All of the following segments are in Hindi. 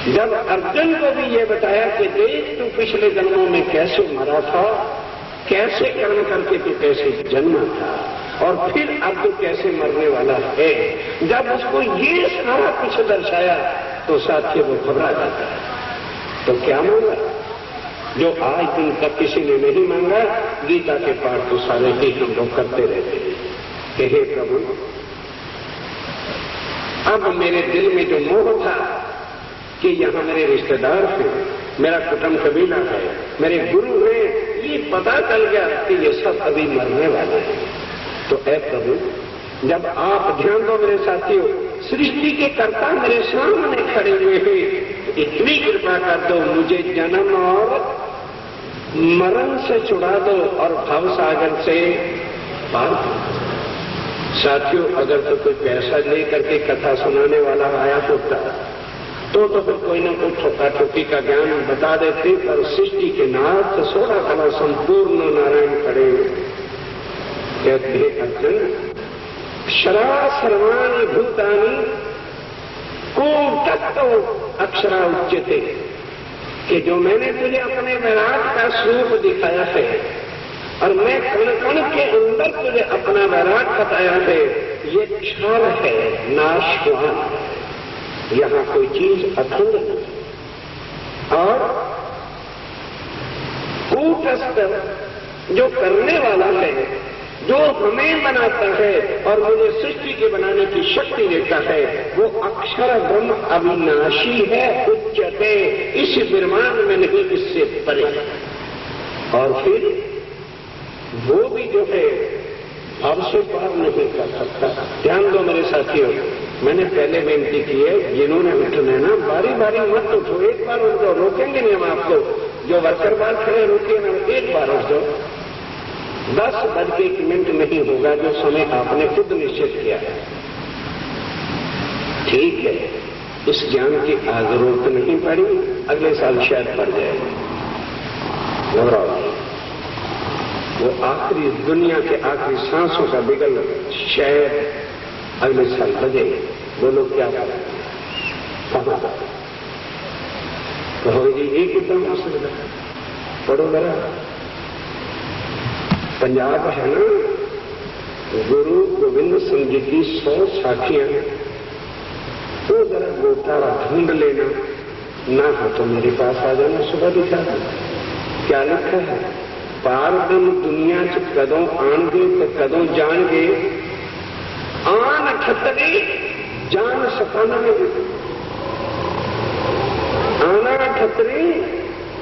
जब अर्जुन को भी ये बताया कि देख तू पिछले जन्मों में कैसे मरा था, कैसे कर्म करके तू कैसे जन्मा था, और फिर अब तू कैसे मरने वाला है, जब उसको ये सारा कुछ दर्शाया तो साथी वो घबरा जाता है। तो क्या मांगा? जो आज दिन तक किसी ने नहीं मांगा, गीता के पाठ तो सारे ही हम लोग करते रहते हैं कि हे प्रभु, अब मेरे दिल में जो मोह था कि यहाँ मेरे रिश्तेदार थे, मेरा कुटुंब कबीला है, मेरे गुरु हैं, ये पता चल गया कि ये सब अभी मरने वाले हैं। तो ऐ प्रभु, जब आप ध्यान दो मेरे साथियों, सृष्टि के कर्ता मेरे सामने खड़े हुए हैं, इतनी कृपा कर दो, मुझे जन्म और मरण से छुड़ा दो और भव सागर से पार दो। साथियों, अगर तो कोई पैसा लेकर के कथा सुनाने वाला आया होता तो फिर कोई ना कोई ठोका ठोकी का ज्ञान बता देते, पर सृष्टि के नाथ सोलह कला संपूर्ण नारायण खड़े कहते अर्जुन, क्षरा सर्वाणि भूतानि कूटस्थो अक्षरा उच्यते, कि जो मैंने तुझे अपने वैराट का स्वरूप दिखाया है और मैं कण कण के अंदर तुझे अपना वैराट बताया है, ये क्षर है, नाशवान है, यहां कोई चीज अखंड नहीं। और कूटस्थ जो करने वाला है, जो हमें बनाता है और मुझे सृष्टि के बनाने की शक्ति देता है, वो अक्षर ब्रह्म अविनाशी है, उच्चते, इस ब्रह्मांड में नहीं, इससे परे। और फिर वो भी जो है अब से पार नहीं कर सकता। ध्यान दो मेरे साथियों, मैंने पहले बेनती की है, जिन्होंने उठना है ना, बारी बारी मत उठो, एक बार उठ जाओ, रोकेंगे नहीं हम आपको। जो वर्कर बार खड़े रुके ना, एक बार उठ जाओ, 10:01 नहीं होगा जो समय आपने खुद निश्चित किया है। ठीक है, इस ज्ञान की जरूरत नहीं पड़ी, अगले साल शायद पड़ जाएगी। घबराओ, वो आखिरी दुनिया के आखिरी सांसों का बिगल शायद अगले साल बजे। बोलो क्या कहा कहो जी, एक ही तरह से पढ़ो जरा। पंजाब है ना, गुरु गोविंद सिंह जी की 100 साखियां, तो जरा गोतारा ढूंढ लेना, ना हो तो मेरे पास आ जाना, सुबह दिखा दो क्या लिखा है। पारदम दुनिया च कदों आनगे तो कदों जानगे, आन खतरे जान सकाना, आना खतरे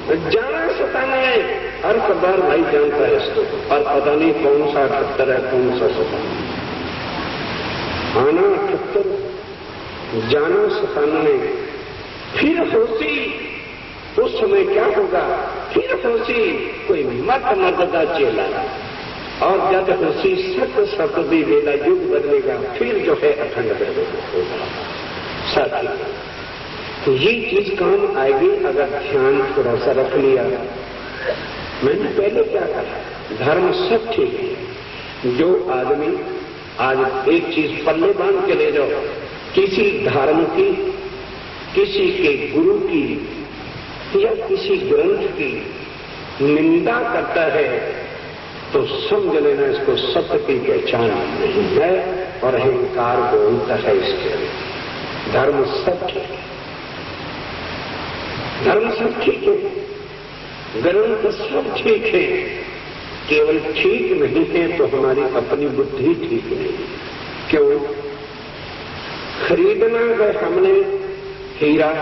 जान सताना है। हर सरदार भाई जानता है इसको, और पता नहीं कौन सा खतर है, कौन सा सताना। आना खतर जाना सताना है। फिर होशी, उस समय क्या होगा, फिर होशी कोई मत मददा चेला, और जब होशी सत सतदी वेला युग बदलेगा, फिर जो है अखंड होगा। साथी, तो ये चीज काम आएगी अगर ध्यान थोड़ा सा रख लिया। मैंने पहले क्या कहा, धर्म सब ठीक है। जो आदमी आज एक चीज पल्ले बांध के ले जाओ, किसी धर्म की, किसी के गुरु की या किसी ग्रंथ की निंदा करता है तो समझ लेना इसको सत्य की पहचान नहीं है और अहंकार बोलता है इसके। धर्म सब ठीक है, धर्म सब ठीक है, ग्रंथ सब ठीक है, केवल ठीक नहीं है तो हमारी अपनी बुद्धि ठीक नहीं। क्यों? खरीदना है हमने हीरा,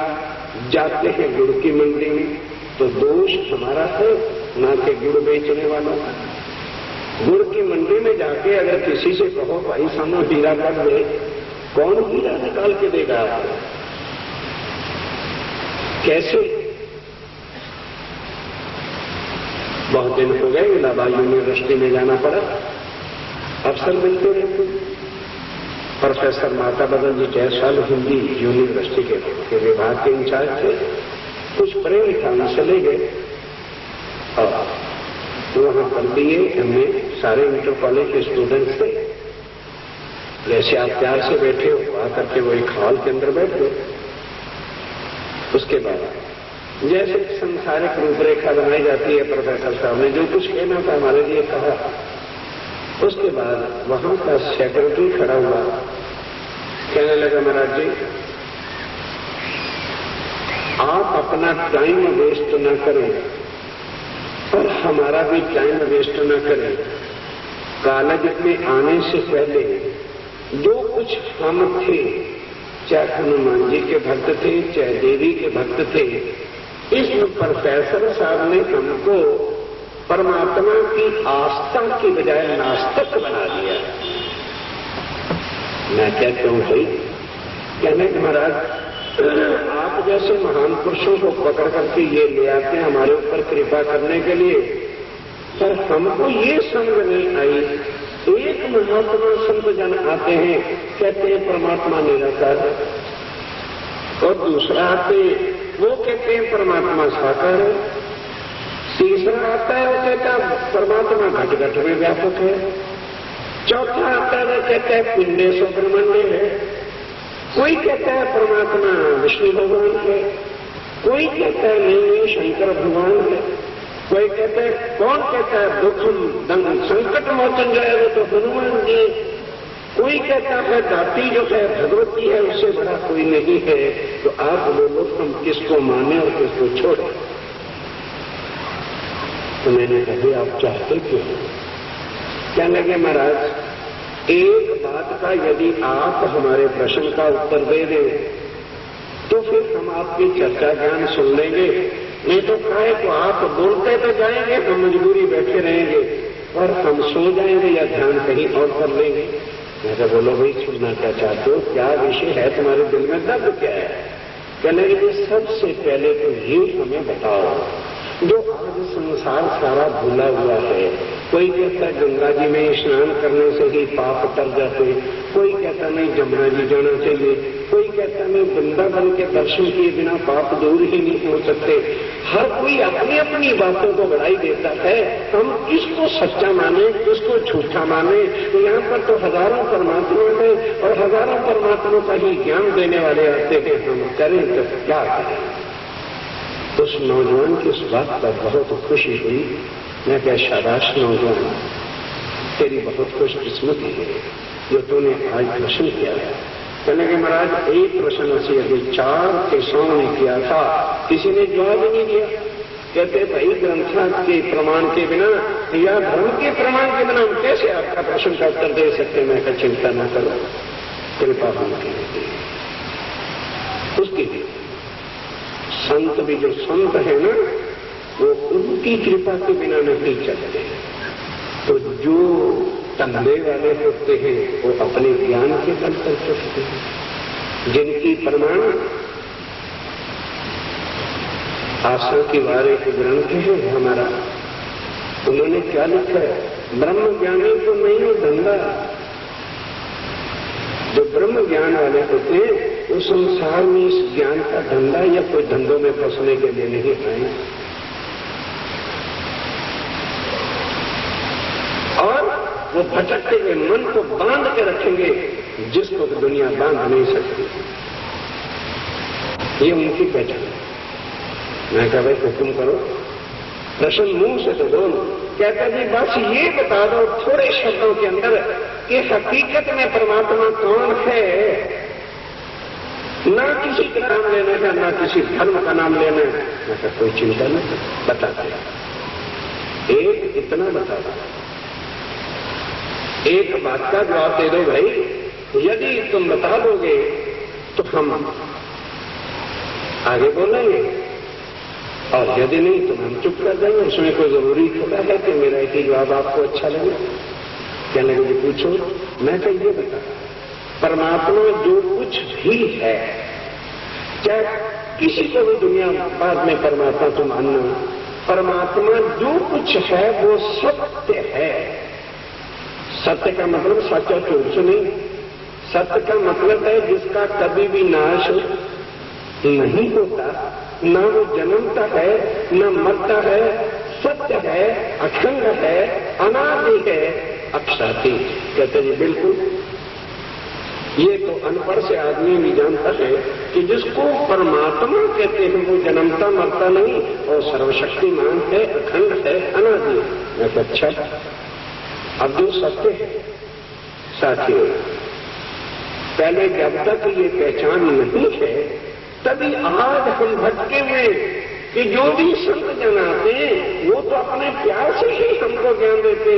जाते हैं गुड़ की मंडी में, तो दोष हमारा है, ना कि गुड़ बेचने वालों का। गुड़ की मंडी में जाके अगर किसी से कहो भाई सामने हीरा कर दे, कौन हीरा निकाल के देगा आपको? कैसे? बहुत दिन हो गए, इलाहाबाद यूनिवर्सिटी में जाना पड़ा, अफसर मिलते रहते। प्रोफेसर माता बदल जी जयसाल हिंदी यूनिवर्सिटी के विभाग के इंचार्ज थे, कुछ प्रेम था, उनसे ले गए और वहां पर BA MA सारे इंटर कॉलेज के स्टूडेंट्स थे। जैसे आप प्यार से बैठे हो, आकर के वो एक हॉल के अंदर बैठ गए उसके बाद जैसे संसारिक रूपरेखा बनाई जाती है प्रोफेसर साहब ने जो कुछ कहना था हमारे लिए कहा। उसके बाद वहां का सेक्रेटरी खड़ा हुआ, कहने लगा महाराज जी आप अपना टाइम वेस्ट न करें और हमारा भी टाइम वेस्ट न करें। कॉलेज में आने से पहले जो कुछ हम थे, चाहे हनुमान जी के भक्त थे चाहे देवी के भक्त थे, इस प्रोफेसर साहब ने हमको परमात्मा की आस्था की बजाय नास्तिक बना दिया। मैं कहता हूं भाई, कहने के महाराज आप जैसे महान पुरुषों को पकड़ करके ये ले आते हैं हमारे ऊपर कृपा करने के लिए, पर हमको ये समझ नहीं आई। एक महात्मा संत जन आते हैं, कहते हैं परमात्मा निराकार है, और दूसरा आते वो कहते हैं परमात्मा साकार है, तीसरा आता है वो कहता है परमात्मा घट घट में व्यापक है, चौथा आता है वो कहता है पिंडेश्वर ब्रह्मांड है, कोई कहता है परमात्मा विष्णु भगवान है, कोई कहता है नहीं शंकर भगवान है, कोई कहता है, कौन कहता है दुख संकट मोचन जो है वो तो हनुमान जी, कोई कहता है दाती जो है भगवती है, उससे बड़ा कोई नहीं है। तो आप बोलो हम किसको माने और किसको छोड़े? तो मैंने कहा आप चाहते क्यों? क्या लगे महाराज एक बात का यदि आप हमारे प्रश्न का उत्तर दे दें तो फिर हम आपकी चर्चा ज्ञान सुन लेंगे, नहीं तो कहे तो आप बोलते तो जाएंगे, हम मजबूरी बैठे रहेंगे और हम सो जाएंगे या ध्यान कहीं और कर लेंगे। मैं तो बोलो भाई सुनना क्या चाहते हो, क्या विषय है तुम्हारे दिल में, दर्द क्या है? कहने लगे सबसे पहले तो ये हमें बताओ जो आज संसार सारा भूला हुआ है। कोई कहता है गंगा जी में स्नान करने से ही पाप तर जाते, कोई कहता नहीं जमुना जी जाना चाहिए, कोई कहता नहीं वृंदावन के दर्शन किए बिना पाप दूर ही नहीं हो सकते। हर कोई अपनी अपनी बातों को बढ़ाई देता है, हम किसको सच्चा माने किसको झूठा माने? यहाँ पर तो हजारों परमात्मा है और हजारों परमात्मा का ही ज्ञान देने वाले आते हैं, हम करें तो क्या करें? उस नौजवान की उस बात पर बहुत खुशी हुई। मैं क्या शाबाश नौजवान, तेरी बहुत खुशकिस्मती है जो तूने आज प्रश्न किया है। कहने के महाराज एक प्रश्न से अभी 4 केसों ने किया था, किसी ने जवाब नहीं दिया। कहते भाई ग्रंथ के प्रमाण के बिना या धर्म के प्रमाण के बिना हम कैसे आपका प्रश्न का उत्तर दे सकते? मैं क्या चिंता न करो, कृपा हम उसके लिए संत भी जो संत है ना वो उनकी कृपा के बिना नहीं चलते। तो जो तंबे वाले होते हैं वो अपने ज्ञान के बल पर चलते हैं। जिनकी प्रमाण आशा की वार एक ग्रंथ है हमारा, उन्होंने क्या लिखा है? ब्रह्म ज्ञानी तो नहीं हो धंधा। जो ब्रह्म ज्ञान वाले होते हैं वो संसार में इस ज्ञान का धंधा या कोई धंधों में फंसने के लिए नहीं आए, और वो भटकते हुए मन को बांध के रखेंगे जिसको तो दुनिया बांध नहीं सकती। ये उनकी पहचान है। मैं कहा भाई हुक्म करो, प्रश्न मुंह से तो बोलो। कहता जी बस ये बता दो थोड़े शब्दों के अंदर कि हकीकत में परमात्मा कौन है। ना किसी का नाम लेना है ना किसी धर्म का नाम लेना है। मैं कहा कोई चिंता नहीं, बताते एक इतना बता दो, एक बात का जवाब दे दो भाई। यदि तुम बता दोगे तो हम आगे बोलेंगे, और यदि नहीं तो हम चुप कर देंगे। उसमें कोई जरूरी थोड़ा है कि मेरा एक ही जवाब आपको अच्छा लगे। कहने लगे पूछो। मैं कह ये बता, परमात्मा जो कुछ भी है, चाहे किसी को भी दुनिया बाद में परमात्मा तो मानना, परमात्मा जो कुछ है वो सत्य है। सत्य का मतलब सच और झूठ से नहीं, सत्य का मतलब है जिसका कभी भी नाश नहीं होता, न वो जन्मता है न मरता है, सत्य है, अखंड है, अनादि है, अक्षाती। कहते जी बिल्कुल। ये तो अनपढ़ से आदमी भी जानता है कि जिसको परमात्मा कहते हैं वो जन्मता मरता नहीं और सर्वशक्तिमान है, अखंड है, अनादि है। मैं तो अच्छा, अब जो सत्य है साथियों, पहले जब तक ये पहचान नहीं है तभी आज हम भटके हुए कि जो भी संत जन आते हैं वो तो अपने प्यार से ही हमको ज्ञान देते,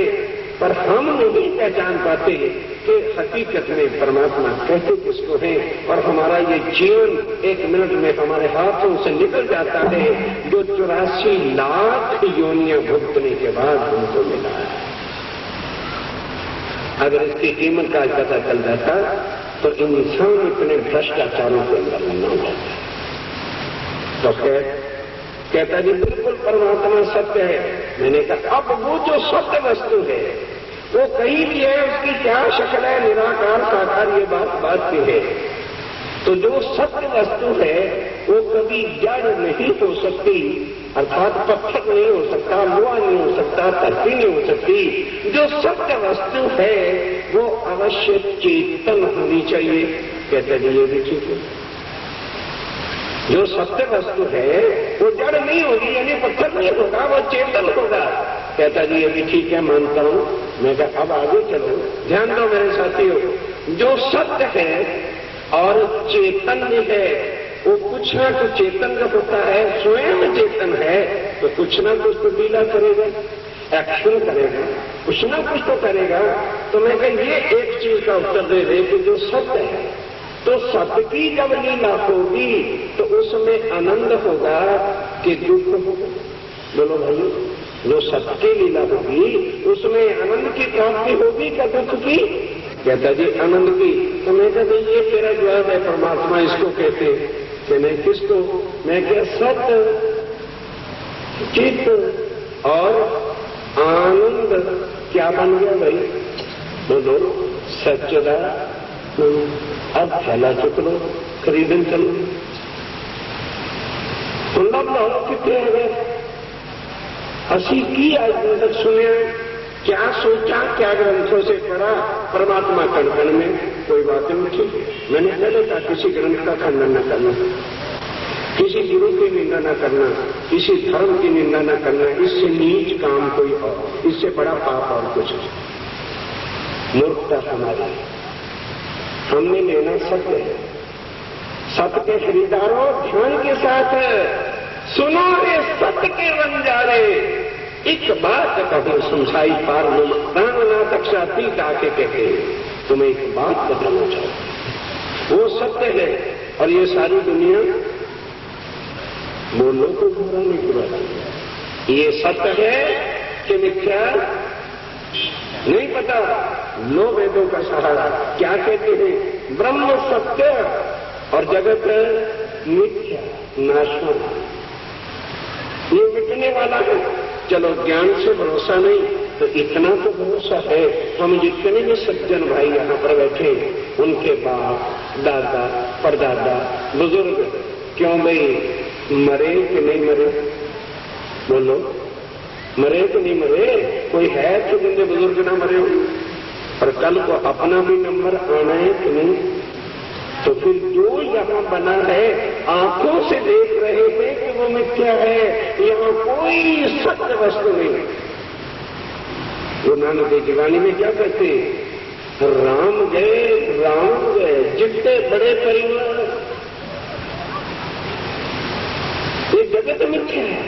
पर हम नहीं पहचान पाते कि हकीकत में परमात्मा कहते किसको है। और हमारा ये जीवन 1 मिनट में हमारे हाथों से निकल जाता है, जो 84 लाख योनियां भुगतने के बाद हमको मिला है। अगर इसकी कीमत का पता चल जाता तो इंसान इतने भ्रष्टाचारों के अंदर न होता। तो कहता जी बिल्कुल परमात्मा सत्य है। मैंने कहा अब वो जो सत्य वस्तु है वो कहीं भी है, उसकी क्या शक्ल है, निराकार साकार, ये बात की है। तो जो सत्य वस्तु है वो कभी जड़ नहीं हो सकती, अर्थात पत्थर नहीं हो सकता, लोहा नहीं हो सकता, धरती नहीं हो सकती। जो सत्य वस्तु है वो अवश्य चेतन होनी चाहिए। कहते जी ये भी ठीक है, जो सत्य वस्तु है वो जड़ नहीं होगी, यानी पत्थर नहीं होगा, वो चेतन होगा। कहता जी ये भी ठीक है, मानता हूं। मैं कहा अब आगे चलो, ध्यान दो मेरे साथियों, जो सत्य है और चैतन्य है वो कुछ ना कुछ चेतन का होता है, स्वयं चेतन है तो कुछ ना कुछ तो लीला करेगा, एक्शन करेगा, कुछ ना कुछ तो करेगा। तो मैं कहा ये एक चीज का उत्तर दे दे कि जो सत्य है तो सत्य की जब लीला होगी तो उसमें आनंद होगा कि दुख होगा। बोलो भाई, जो सत्य की लीला होगी उसमें आनंद की प्राप्ति होगी क्या दुख की? कहता जी आनंद की। तो मैं कहता ये तेरा जवाब है, परमात्मा इसको कहते कि नहीं किसको? मैं क्या सत्य चित्त और आनंद क्या बन गया भाई? बोलो सच्चदा। अब थैला चुक लो, खरीदन चलो। सुंदर लो कितने हैं असी की आज तक सुने, क्या सोचा, क्या ग्रंथों से पढ़ा, परमात्मा कण में कोई बातें उठी। मैंने पहले कहा किसी ग्रंथ का खंडन न करना, किसी गुरु की निंदा न करना, किसी धर्म की निंदा न करना, इससे नीच काम कोई और, इससे बड़ा पाप और कुछ नहीं। मूर्खता हमारी, हमने लेना सत्य है। सत्य के खरीदारों ध्यान के साथ सुनो रे सत्य के बंजारे, एक बात कहूं समझाई पार प्राणना तक्षा तीत आके कहते तुम्हें एक बात बताना चाहूं, वो सत्य है और ये सारी दुनिया बोलो तो बुरा नहीं बुरा, ये सत्य है कि मिथ्या नहीं पता। लो वेदों का सहारा, क्या कहते हैं? ब्रह्म सत्य और जगत मिथ्या नाशवान, ये मिटने वाला है। चलो ज्ञान से भरोसा नहीं तो इतना तो भरोसा है, हम जितने भी सज्जन भाई यहाँ पर बैठे उनके बाप दादा परदादा बुजुर्ग क्यों भाई मरे कि नहीं मरे? बोलो मरे कि नहीं मरे? कोई है तो जिनके बुजुर्ग ना मरे हो? और कल को अपना भी नंबर आना है कि नहीं? तो फिर जो यहाँ बना है आंखों से देख रहे थे कि वो मिथ्या है, यहाँ कोई सत्य वस्तु नहीं। वो नानक देव जीवानी में क्या कहते? राम गए जितने बड़े परिवार, ये जगत मिथ्या है,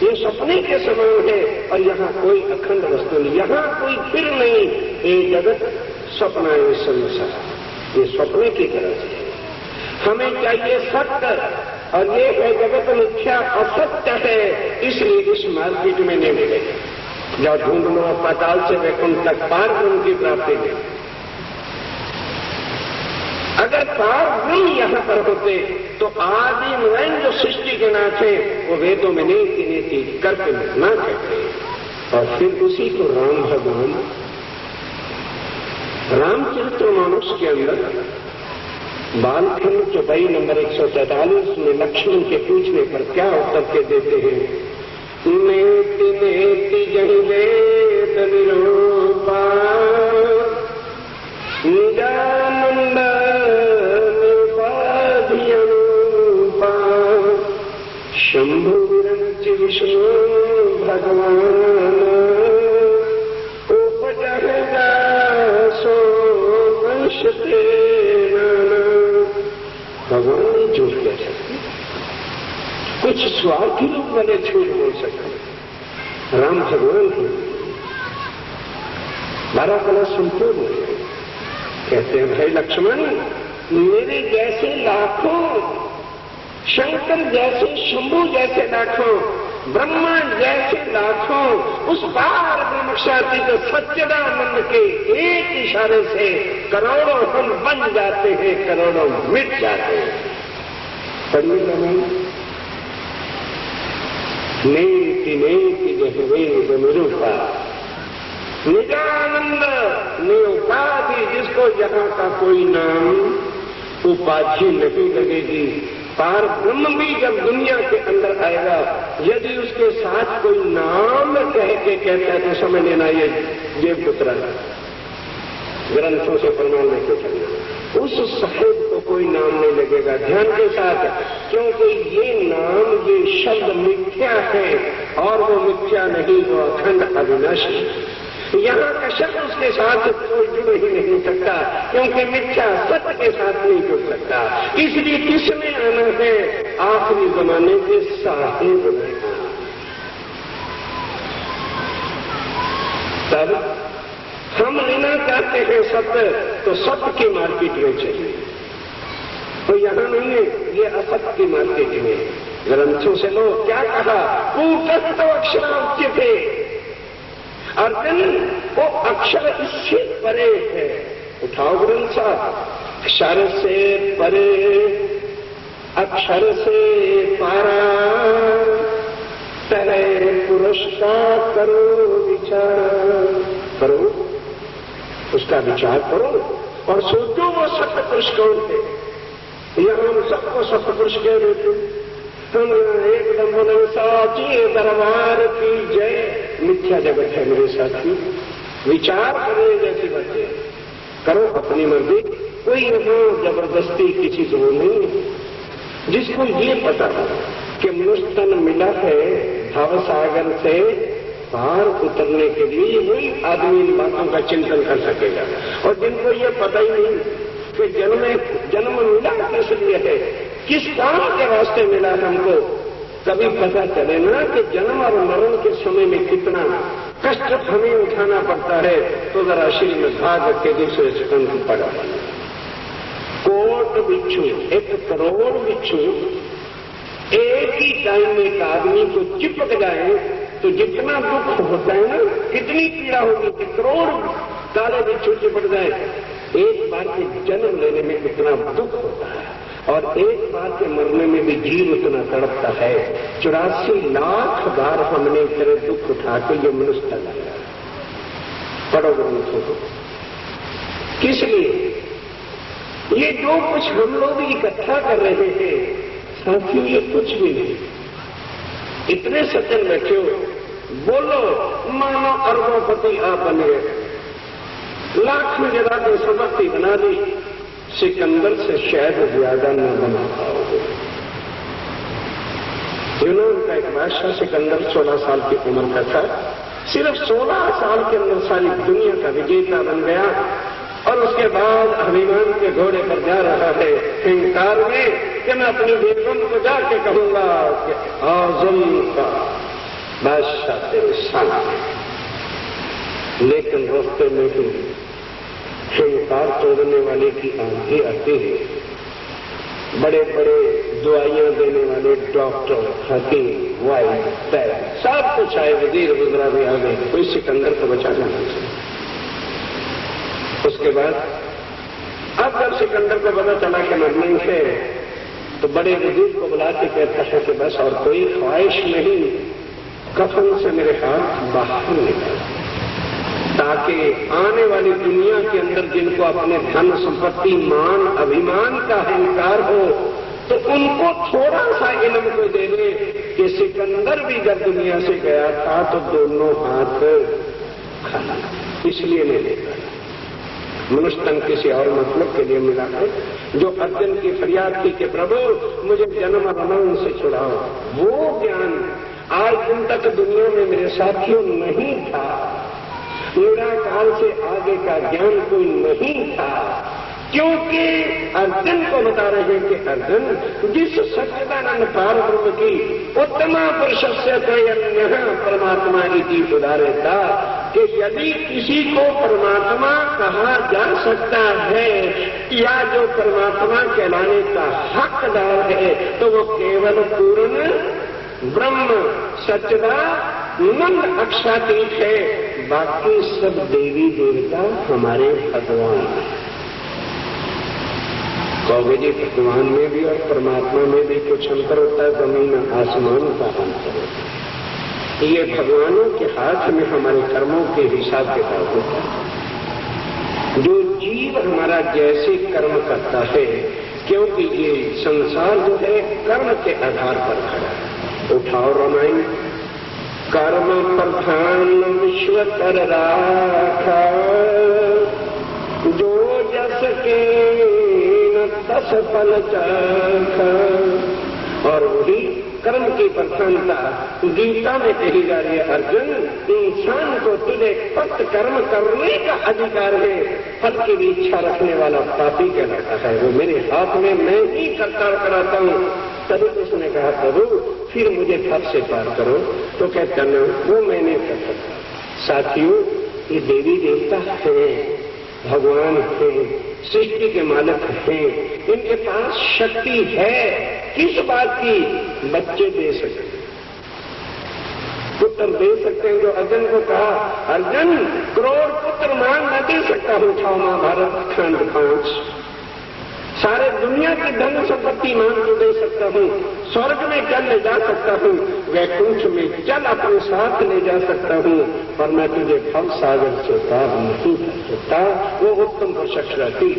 ये सपने के समान है और यहाँ कोई अखंड वस्तु नहीं, यहाँ कोई फिर नहीं। ये जगत सपना है, संसार ये सपने की तरह से। हमें चाहिए सत्य और ये है जगत मिथ्या असत्य है, इसलिए इस मार्केट में नहीं मिलेगा। जब ढूंढ लो पाताल से वैकुंठ तक पार उनकी प्राप्ति नहीं। अगर पार नहीं यहाँ पर होते तो आदि नयन जो सृष्टि के नाथ है वो वेदों में नीति नीति करके ना कहते, और फिर उसी को राम भगवान रामचरित्र मानस के अंदर बालखंड चौपाई नंबर 143 में लक्ष्मण के पूछने पर क्या उत्तर के देते हैं? नेति नेति जहि वेद निरूपा निजानंद निपाधियनुपा शंभु विरंच विष्णु भगवान उपजह दासो वंशते भगवान नहीं झूठ कह सकते, कुछ स्वार्थी लोग वाले झूठ बोल सकते। राम भगवान की 12 कला संपूर्ण कहते हैं, भाई लक्ष्मण मेरे जैसे लाखों, शंकर जैसे, शंभु जैसे लाखों, ब्रह्मा जैसे लाखों उस पार ब्रह्मशातीत सच्चिदानंद के एक इशारे से करोड़ों हम बन जाते हैं, करोड़ों मिट जाते हैं। पढ़िए रामायण, नेति नेति जह वेद निरूपा निजानंद निउपाधि, जिसको यहाँ का कोई नाम उपाधि नहीं लगेगी। पार ब्रह्म भी जब दुनिया के अंदर आएगा, यदि उसके साथ कोई नाम कह के कहता है तो समझ लेना ये पुत्र ग्रंथों से प्रमाण लेके चलना, उस साहिब को कोई नाम नहीं लगेगा। ध्यान के साथ, क्योंकि ये नाम, ये शब्द मिथ्या है और वो मिथ्या नहीं, वो अखंड अविनाशी। यहाँ का शब्द उसके साथ कोई जुड़ ही नहीं सकता, क्योंकि मिथ्या सत्य के साथ नहीं जुड़ सकता। इसलिए किसने आना है? आखिरी जमाने के साहिब ने आना। तब हम लेना चाहते हैं सत्य, तो सत्य की मार्केट में चाहिए, तो यहाँ नहीं है, ये असत्य की मार्केट में। ग्रंथों से लो क्या कहा, कूटस्थ अक्षरांत्य थे। अर्जुन वो अक्षर इससे परे है। उठाओ ग्रंथ साहब, अक्षर से परे, अक्षर से पारा, तेरे पुरुष का करो विचार, करो उसका विचार करो और सोचो वो सत्य पुरुष कौन थे। यहाँ हम सबको सत्य पुरुष कह रहे थे, तुम एकदम बोले साची दरबार की जय। मिथ्या जगत है मेरे साथी, विचार करने जैसी बातें करो अपनी मर्जी। कोई यहाँ जबरदस्ती किसी को नहीं, जिसको ये पता कि मनुष्य तन मिला है भव सागर से पार उतरने के लिए, वही आदमी इन बातों का चिंतन कर सकेगा। और जिनको ये पता ही नहीं कि जन्म मिला किस लिए है, किस काम के रास्ते मिला हमको, कभी पता चले ना कि जन्म और मरण के समय में कितना कष्ट हमें उठाना पड़ता है, तो जरा श्रीमद्भागवत के दूसरे स्कंध पढ़ा। कोट बिच्छू, 1 करोड़ बिच्छू एक ही टाइम में एक आदमी को चिपक जाए तो जितना दुख होता है ना, कितनी पीड़ा होगी कि करोड़ काले बिच्छू चिपक जाए। एक बार के जन्म लेने में कितना दुख होता है, और एक बार के मरने में भी जीव उतना तड़पता है। 84 लाख बार हमने तेरे दुख उठा के ये मनुष्य लगाया। पढ़ो ग्रंथों को। किस लिए? ये जो कुछ हम लोग इकट्ठा कर रहे थे साथियों, ये कुछ भी नहीं। इतने सज्जन बैठे हो, बोलो मानो अरबोपति आप बने, लाख में जरा तो संपत्ति बना दी, सिकंदर से शायद ज्यादा न बना पाओगे। यूनान का एक बादशाह सिकंदर 16 साल की उम्र का था। सिर्फ 16 साल के अंदर सारी दुनिया का विजेता बन गया, और उसके बाद अभिमान के घोड़े पर जा रहा है अहंकार में कि मैं अपनी बेगम को जाके कहूंगा कि आजम का बादशाह तेरे सामने। लेकिन रास्ते में ही अहंकार तोड़ने वाले की आंखें आती है। बड़े बड़े दवाइयां देने वाले डॉक्टर, हकीम, वाइद, पैर सब कुछ आए, वजीर वगैरह भी आ गए, कोई सिकंदर को बचाना नहीं चाहिए। उसके बाद अब जब सिकंदर को पता चला कि मरने से, तो बड़े वजीर को बुला के कहता है कि बस और कोई ख्वाहिश नहीं, कफन से मेरे हाथ बाहर निकल, ताकि आने वाली दुनिया के अंदर जिनको अपने धन संपत्ति, मान, अभिमान का अहंकार हो, तो उनको थोड़ा सा इल्म को दे दे कि सिकंदर भी जब दुनिया से गया था तो दोनों हाथ खाली, इसलिए नहीं लेकर। मनुष्य तन किसी और मतलब के लिए मिला है। जो अर्जुन की फरियाद थी कि प्रभु मुझे जन्म मरण से छुड़ाओ, वो ज्ञान आज दिन तक दुनिया में मेरे साथियों नहीं था। मेरा काल से आगे का ज्ञान कोई नहीं था, क्योंकि अर्जुन को बता रहे हैं कि अर्जुन जिस सच्चिदानंद पारब्रह्म की उत्तमा पुरुष से परमात्मा की उदारता कि यदि किसी को परमात्मा कहा जा सकता है या जो परमात्मा कहलाने का हकदार है तो वो केवल पूर्ण ब्रह्म सच्चिदानंद अक्षातीत है। बाकी सब देवी देवता हमारे भगवान हैं। कहोगे जी भगवान में भी और परमात्मा में भी कुछ अंतर होता है, जमीन आसमान का अंतर होता है। ये भगवानों के हाथ में हमारे कर्मों के हिसाब किताब होता है। जो जीव हमारा जैसे कर्म करता है, क्योंकि ये संसार जो है कर्म के आधार पर खड़ा है। उठाओ रामायण, कर्म प्रधान विश्व कर राखा, जो जस के दस फल चाखा। और वही कर्म की प्रधानता गीता में कही जा रही है। अर्जुन, इंसान को तुझे फक्त कर्म करने का अधिकार है, फल की भी इच्छा रखने वाला पापी कहलाता है। वो मेरे हाथ में मैं ही कर्तव्य कराता हूँ। तभी उसने कहा प्रभु फिर मुझे फल से पार करो, तो कहता न वो मैं नहीं कर सकता। साथियों, ये देवी देवता है, भगवान है, सृष्टि के मालिक हैं, इनके पास शक्ति है। किस बात की? बच्चे दे सकते, पुत्र दे सकते हैं। जो अर्जुन को कहा अर्जुन करोड़ पुत्र मांग न दे सकता हूं, उठाओ महाभारत खंड 5। सारे दुनिया की धन संपत्ति मांग के दे सकता हूं, स्वर्ग में जल ले जा सकता हूं, वैकुंठ में जल अपने साथ ले जा सकता हूं, पर मैं तुझे भव सागर से पार नहीं कर सकता। वो उत्तम प्रशंसा थी।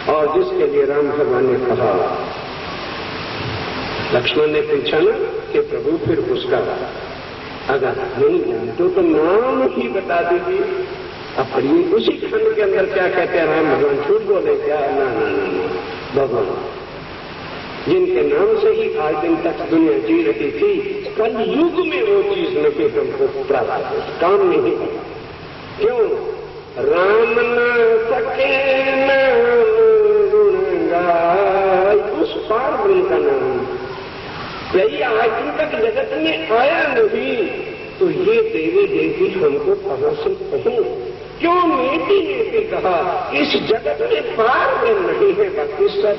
और जिसके लिए राम भगवान ने कहा, लक्ष्मण ने पूछा ना कि प्रभु फिर उसका अगर नहीं जानते तो नाम ही बता दीजिए। अब पढ़िए उसी खंड के अंदर क्या कहते हैं राम भगवान, झूठ बोले क्या? ना ना ना, भगवान जिनके नाम से ही आज दिन तक दुनिया जी रही थी, कल युग में वो चीज नहीं हमको प्राप्त हो, काम नहीं है। क्यों? राम न सके नाम गुण गाय, उस पार ब्रह्म का नाम यही आज दिन तक जगत में आया नहीं, तो ये देवी देवी हमको कहां से कहें? क्यों नीति नीति कहा? इस जगत में पार ब्रह्म नहीं है, बाकी सब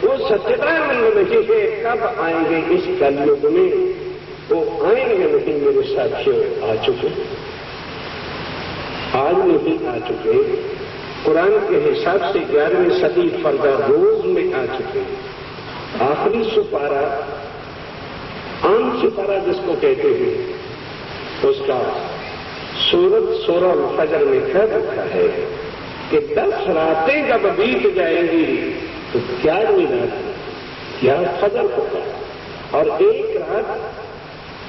वो सच्चिदानंद नहीं है। कब आएंगे इस कलयुग में? वो आएंगे नहीं मेरे साथियों, आ चुके, आज नहीं आ चुके। कुरान के हिसाब से 11वीं सदी फर्दा रोज में आ चुके। आखिरी सुपारा, आम सुपारा जिसको कहते हैं, उसका सूरत सूरह फजर में कह रखा है कि 10 रातें जब बीत जाएंगी तो 11वीं रात क्या फजर होगा, और एक रात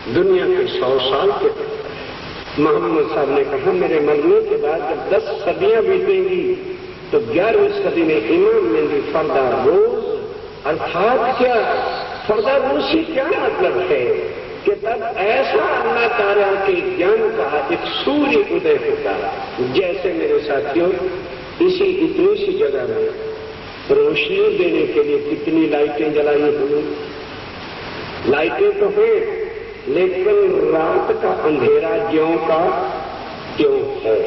दुनिया के 100 साल के। मोहम्मद साहब ने कहा मेरे मरने के बाद जब 10 सदियां बीतेंगी तो 11वीं सदी में इमाम मेहदी फर्दा रोज, अर्थात क्या फर्दा रोज से क्या मतलब है कि तब ऐसा अल्लाह ताला के ज्ञान का एक सूर्य उदय होता। जैसे मेरे साथियों इसी इतनी सी जगह में रोशनी देने के लिए कितनी लाइटें जलाई हुई। लाइटें तो हैं, लेकिन रात का अंधेरा ज्यों का त्यों है।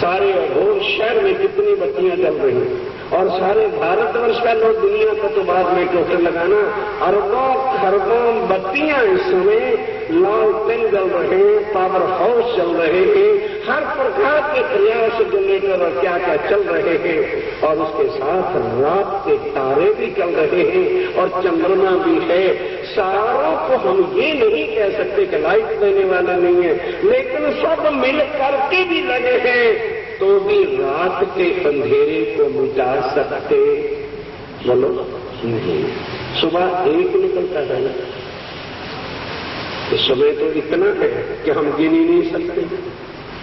सारे अघोर शहर में कितनी बत्तियां जल रही, और सारे भारतवर्ष का लोग दुनिया को तो बाद में टोटल लगाना, अरबों खरबों बत्तियां इस समय लालटेन जल रहे हैं, पावर हाउस चल रहे हैं, हर प्रकार के प्रयास जनरेटर और क्या क्या चल रहे हैं, और उसके साथ रात के तारे भी चल रहे हैं और चंद्रमा भी है। सारों को हम ये नहीं कह सकते कि लाइट देने वाला नहीं है, लेकिन सब मिल करके भी लगे हैं तो भी रात के अंधेरे को मिटा सकते बोलो नहीं। सुबह एक निकलता है, इस समय तो इतना है कि हम गिन ही नहीं सकते।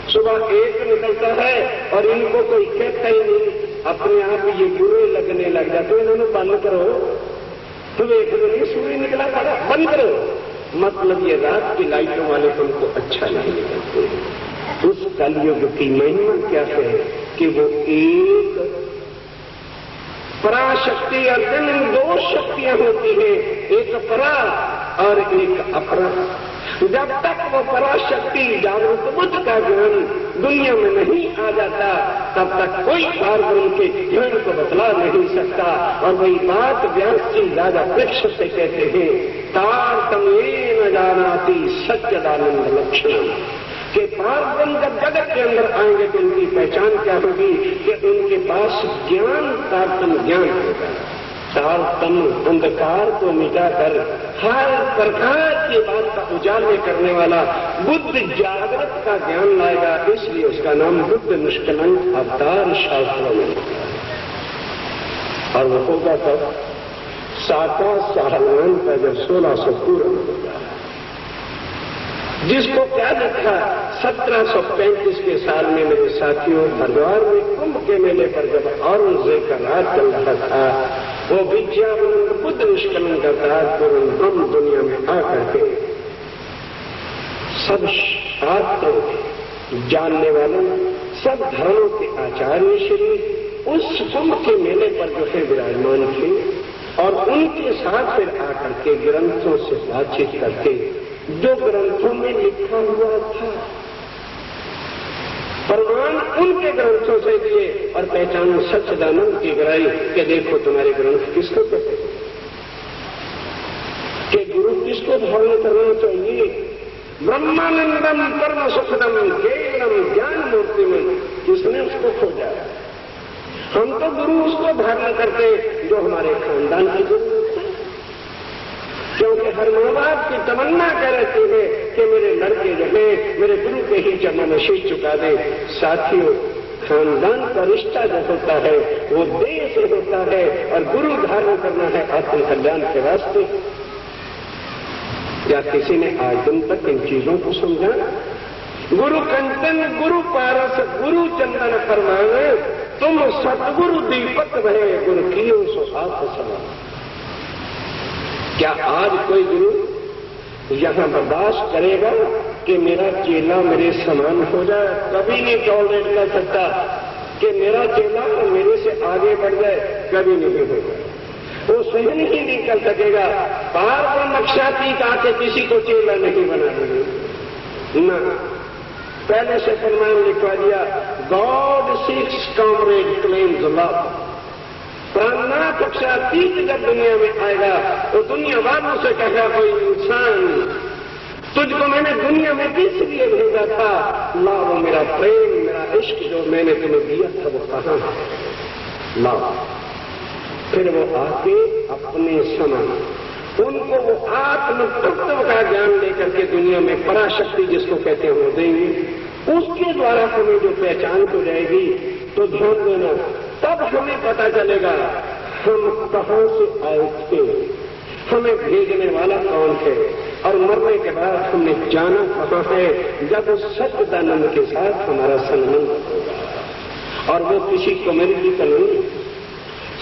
सुबह एक निकलता है और इनको कोई कहता ही नहीं, अपने आप ये बुरे लगने लग जाते। इन्होंने बंद करो, तुम एक दिन सूर्य निकला पड़ा, बंद करो। मतलब ये रात की लाइटों वाले तुमको अच्छा नहीं लगते। उस कलयुग की महिमा क्या है कि वो एक पराशक्ति और दिन दो शक्तियां होती हैं, एक परा और एक अपरा। जब तक वो पराशक्ति जागृत बुद्ध का ज्ञान दुनिया में नहीं आ जाता, तब तक कोई पारब्रह्म के ज्ञान को बतला नहीं सकता। और वही बात व्यास जी राजा वृक्ष से कहते हैं, तारतम्येन जानाति सच्चिदानंद लक्षणम, कि पारब्रह्म जब जगत के अंदर आएंगे तो उनकी पहचान क्या होगी कि उनके पास ज्ञान तारतम ज्ञान होगा। तारतम अंधकार को मिटाकर हर प्रकार की बात का उजाले करने वाला बुद्ध जागृत का ज्ञान लाएगा। इसलिए उसका नाम बुद्ध निष्कलंक अवतार शास्त्रों में, और वो होगा तब साका साहलवान का जब 1600 पूर्ण होगा, जिसको क्या लिखा 1735 के साल में मेरे साथियों हरिद्वार में कुंभ के मेले पर जब औरंगजेब का राज चल रहा था, वो विद्यानंद बुद्ध निष्कलन का ताजपुर हम दुनिया में आकर के सब शास्त्रों के जानने वाले, सब धर्मों के आचार्य श्री उस कुंभ के मेले पर जो है विराजमान थे, और उनके साथ फिर आकर के ग्रंथों से बातचीत करके जो ग्रंथों में लिखा हुआ था प्रमाण उनके ग्रंथों से दिए और पहचान सच्चिदानंद की कराई कि देखो तुम्हारे ग्रंथ किसको कहते हैं, कि गुरु किसको धारण करना चाहिए। ब्रह्मानंदम परम सुखदम केवलम ज्ञान मूर्ति में किसने उसको खोजा। हम तो गुरु उसको धारण करते जो हमारे खानदान की जरूरत है, क्योंकि हर माँ बाप की तमन्ना कर रहती है कि मेरे लड़के जो है मेरे गुरु के ही चरणों में शीश झुका दे। साथियों, खानदान का रिश्ता जो होता है वो देह से होता है, और गुरु धारण करना है आत्म कल्याण के वास्ते। क्या किसी ने आज दिन तक इन चीजों को समझा? गुरु कंचन गुरु पारस गुरु चंदन फरमावे, तुम सतगुरु दीपक भरे गुरु कियो सो आप समान। क्या आज कोई गुरु यहां बर्दाश्त करेगा कि मेरा चेला मेरे समान हो जाए? कभी नहीं टॉलरेट कर सकता कि मेरा चेला मेरे से आगे बढ़ जाए, कभी नहीं होगा। वो सहन ही नहीं कर सकेगा। पारब्रह्म अक्षातीत आके किसी को चेला नहीं बनाएंगे ना। पहले से फरमान लिखवा दिया, God seeks comrade claims love. Prannath अक्षातीत जब दुनिया में आएगा तो दुनिया वालों से कहेगा, कोई इंसान तुझको मैंने दुनिया में किस लिए भेजा था? लाओ मेरा प्रेम मेरा इश्क जो मैंने तुम्हें दिया था वो कहां है? लाओ। फिर वो आके अपने समान उनको वो आत्म तत्व का ज्ञान लेकर के दुनिया में पराशक्ति जिसको कहते हैं वो देंगे। उसके द्वारा हमें जो पहचान हो जाएगी तो ध्यान देना, तब हमें पता चलेगा हम कहां से आए थे, हमें भेजने वाला कौन है, और मरने के बाद हमने जाना कहां है, जब उस सच्चिदानंद के साथ हमारा संबंध होगा। और वो किसी कम्युनिटी का नहीं।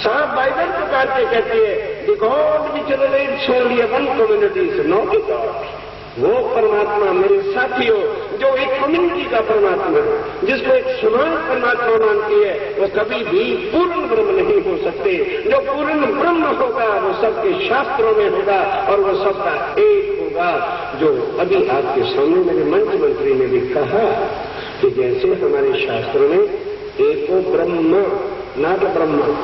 साहब बाइबल प्रकार के कहती है, the God which relates only one community is not God. वो परमात्मा मेरे साथियों जो एक कम्युनिटी का परमात्मा है, जिसको एक समान परमात्मा मानती है, वो कभी भी पूर्ण ब्रह्म नहीं हो सकते। जो पूर्ण ब्रह्म होगा वो सबके शास्त्रों में होगा और वो सबका एक होगा। जो अभी आपके सामने मेरे मंच मंत्री ने भी कहा कि जैसे हमारे शास्त्रों में एको ब्रह्म नाद ब्रह्म,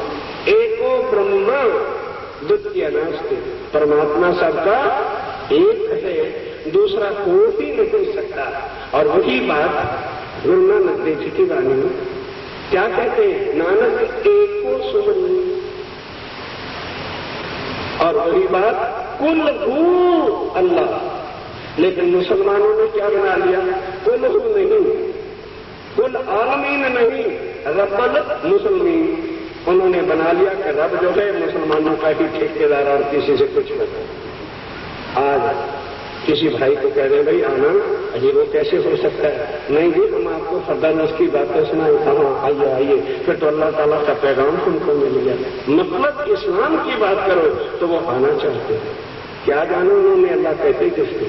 एको ब्रह्म द्वितीय नास्ति, परमात्मा सबका एक है, दूसरा कोई नहीं सकता। और वही बात गुरु नानक देव जी की वाणी में क्या कहते हैं, नानक एको सुमनी। और वही बात कुल हू अल्लाह। लेकिन मुसलमानों ने क्या बना लिया, कुल हू नहीं, कुल आलमीन नहीं, रब्बल मुसलमीन। उन्होंने बना लिया कि रब जो है मुसलमानों का ही ठेकेदार और किसी से कुछ नहीं। आज किसी भाई को कह रहे भाई आना, अजी वो कैसे हो सकता है? नहीं जी हम आपको फरदानस की बातें सुनाए, हाँ आइए आइए, फिर तो अल्लाह ताला का पैगाम तुमको मिल गया। मतलब इस्लाम की बात करो तो वो आना चाहते हैं। क्या जानो उन्होंने अल्लाह कहते किसको।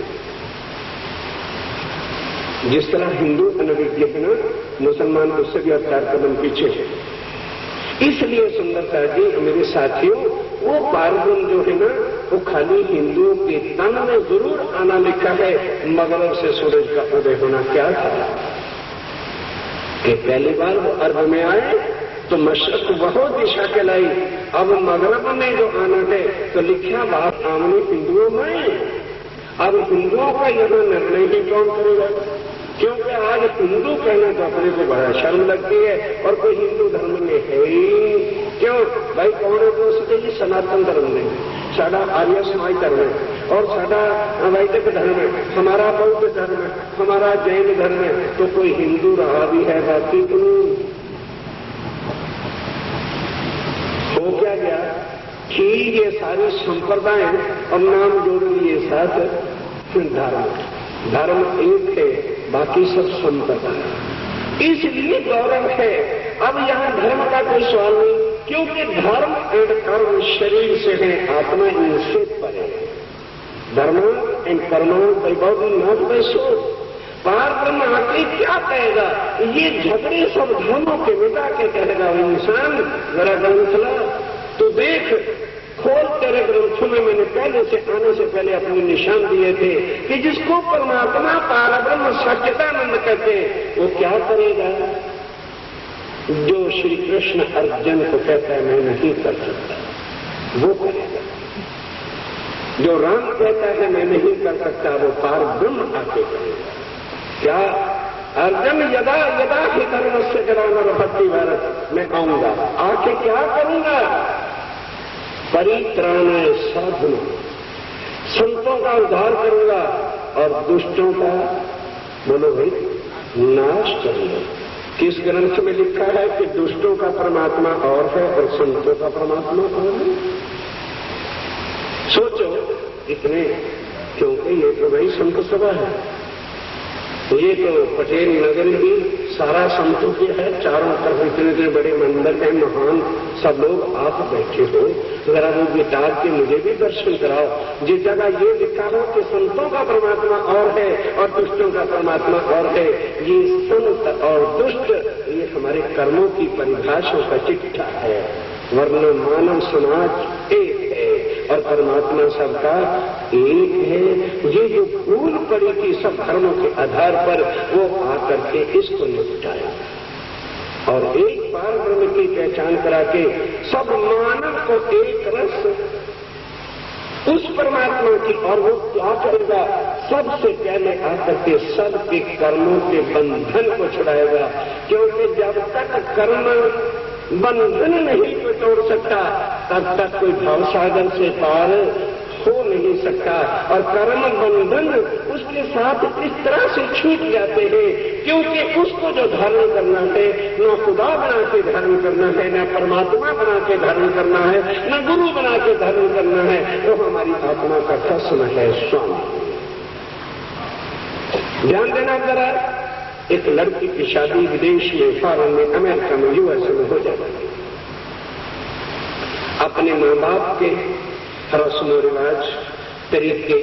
जिस तरह हिंदू अनभिज्ञ है ना, मुसलमान उससे भी 4 कदम पीछे है। इसलिए सुंदरता जी मेरे साथियों, वो पारब्रह्म जो है ना, वो खाली हिंदुओं के तन में जरूर आना लिखा है, मगरब से सूरज का उदय होना क्या था कि पहली बार वो अर्ब में आए तो मशरक बहुत दिशा कहलाई। अब मगरब में जो आना है तो लिखा बात आमने हिंदुओं में। अब हिंदुओं का यहां निर्णय ही कौन करेगा? क्योंकि आज हिंदू कहना तो अपने को बड़ा शर्म लगती है और कोई हिंदू धर्म में है ही क्यों भाई? कौन है तो उसके सनातन धर्म में, साडा आर्य समाज धर्म है और साडा वैदिक धर्म है, हमारा बौद्ध धर्म है, हमारा जैन धर्म है, तो कोई हिंदू रहा भी है बाकी तो नहीं। हो क्या गया कि ये सारी संप्रदाय और नाम जोड़ लिए साथ धर्म एक है, बाकी सब संप्रदाय। इसलिए गौरव है। अब यहाँ धर्म का कोई सवाल नहीं, क्योंकि धर्म एंड कर्म शरीर से है, आत्मा इनसे परे। धर्म एंड कर्म वैभव नॉट बाय सोल। पार ब्रह्म आके क्या कहेगा? ये झगड़े सब धर्मों के मिटा के कहेगा इंसान। जरा ग्रंथला तो देख, खोल तेरे ग्रंथों में मैंने पहले से आने से पहले अपने निशान दिए थे कि जिसको परमात्मा पारब्रह्म सच्चिदानंद कहते हैं वो क्या करेगा? जो श्री कृष्ण अर्जुन को कहता है मैं नहीं कर सकता वो करेगा। जो राम कहता है मैं नहीं कर सकता वो पारब्रह्म आके करेगा। क्या अर्जुन यदा यदा ही धर्म से जराना भक्ति भारत मैं आऊंगा, आके क्या करूंगा? परित्राणाय साधु, संतों का उद्धार करूंगा और दुष्टों का बोलो भाई नाश करूंगा। किस ग्रंथ में लिखा है कि दुष्टों का परमात्मा और है और संतों का परमात्मा और है? सोचो इतने, क्योंकि ये तो भाई संत सभा है, ये तो पटेल नगर ही सारा संतों की है। चारों तरफ इतने इतने बड़े मंदिर हैं, महान सब लोग आप बैठे हो, जरा वो गिटार के मुझे भी दर्शन कराओ। जिस जगह ये लिखा हो कि संतों का परमात्मा और है और दुष्टों का परमात्मा और है, ये संत और दुष्ट ये हमारे कर्मों की परिभाषाओं का चिट्ठा है। वरना मानव समाज एक है और परमात्मा सबका एक है। ये जो भूल पड़ी थी सब धर्मों के आधार पर, वो आकर के इसको निपटाया और एक बार ब्रह्म की पहचान करा के सब मानव को एक रस उस परमात्मा की। और वो क्या करेगा? सबसे पहले आकर के सबके कर्मों के बंधन को छुड़ाएगा, क्योंकि जब तक कर्म बंधन नहीं को तोड़ सकता तब तक कोई भाव सागर से पार हो नहीं सकता। और कर्म बंधन उसके साथ इस तरह से छूट जाते हैं, क्योंकि उसको जो धारण करना है न खुदा बना के धारण करना है, न परमात्मा बना के धारण करना है, न गुरु बना के धारण करना है, वो हमारी आत्मा का कसम है स्वामी। ध्यान देना जरा, एक लड़की की शादी विदेश में, फॉरेन में, अमेरिका में, यूएस में हो जाती है। अपने माँ बाप के रस्म रिवाज, तरीके,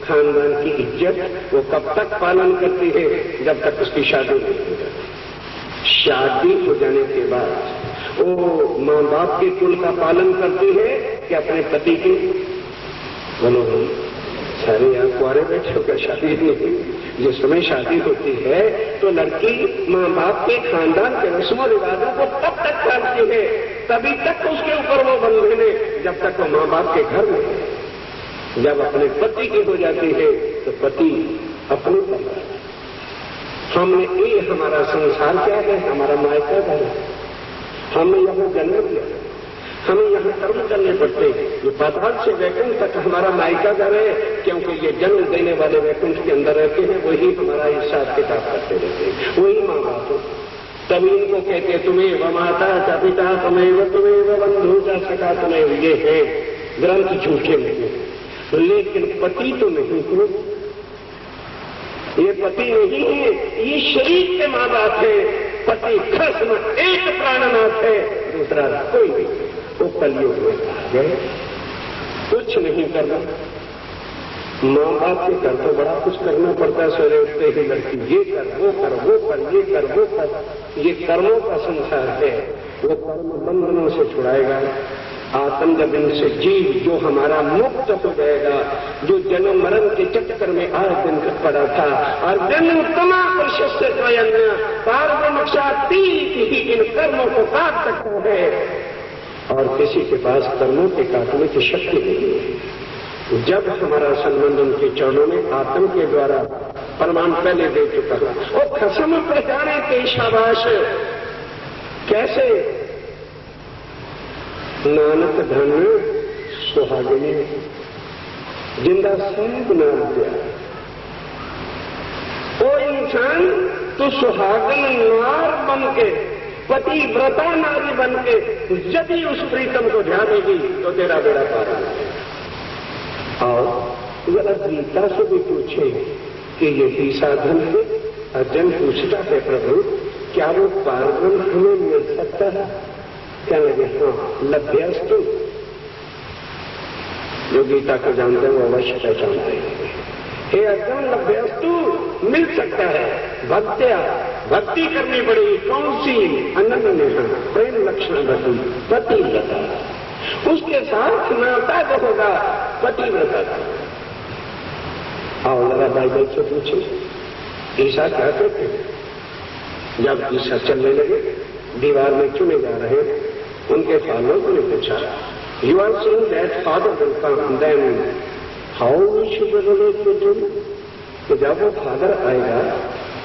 खानदान की इज्जत वो कब तक पालन करती है? जब तक उसकी शादी नहीं हो जाती। शादी हो जाने के बाद वो माँ बाप के कुल का पालन करती है कि अपने पति की? बोलो भाई, सारे यहाँ कुआरे बैठे होकर शादी नहीं। जिस समय शादी होती है तो लड़की माँ बाप के खानदान के रस्मों रिवाजों को तब तक पालती है, तभी तक उसके ऊपर वो बंधन है जब तक वो माँ बाप के घर में है। जब अपने पति की हो जाती है तो पति अपने पर। हमने ये हमारा संसार क्या है? हमारा मायका घर है। हमने यहाँ जन्म लिया, हमें यहाँ कर्म करने पड़ते हैं। ये पाताल से वैकुंठ तक हमारा मायका घर है, क्योंकि ये जन्म देने वाले वैकुंठ के अंदर रहते हैं, वही हमारा हिसाब किताब करते रहते हैं, वही माँ बाप। तभी इनको कहते हैं तुम्हें व माता च पिता तुम्हें व बंधु च सखा तुम्हें। ये है ग्रंथ झूठे नहीं, लेकिन पति तो नहीं हो, ये पति नहीं है, ये शरीर के माँ बाप है। पति खस्म एक प्राणनाथ है, दूसरा कोई नहीं। वो कलयुग में आ गए, कुछ नहीं करना। माँ बाप के घर तो बड़ा कुछ करना पड़ता है। सवेरे उठते ही लड़की ये कर, वो कर, वो कर, ये कर, वो कर। ये कर्मों का संसार है। वो कर्म बंधनों से छुड़ाएगा। आत्म जब इनसे जीव जो हमारा मुक्त हो जाएगा, जो जन्म मरण के चक्कर में आज दिन तक पड़ा था, और जन्म तमाम वर्ष से ही इन कर्मों को काट सकता है। और किसी के पास कर्मों के काटने की शक्ति नहीं है। जब हमारा संबंध उनके चरणों में आत्म के द्वारा प्रमाण पहले दे चुका है। वो खसम पहचाने के शाबाश कैसे नानक धन सुहागिनी जिंदा सब नाम दिया। वो इंसान तो सुहागन नार बन के, पति व्रता नारी बन के यदि उस प्रीतम को ध्यानेगी तो तेरा बेड़ा पार हो जाएगा। और जरा गीता से भी पूछे कि ये भी साधन है। अर्जुन पूछता है प्रभु क्या वो पारब्रह्म हमें मिल सकता है? क्या लगे? हाँ, लभ्यस्तु। जो गीता को जानते हैं वो अवश्य पहचानते हैं। हे अर्जुन, लभ्यस्तु मिल सकता है। भक्त्या, भक्ति करनी पड़ेगी। कौन सी? अनन्य नेहा, प्रेम लक्षण भक्ति, पतिव्रता। उसके साथ नाता जो होगा पतिव्रता का। आओ जरा बाइबल से पूछे ईसा क्या कहते हैं? जब ईसा चलने लगे, दीवार में चुने जा रहे, उनके फादर ने पूछा, you are seeing that father will come, then how we should relate with him? तो जब वो फादर आएगा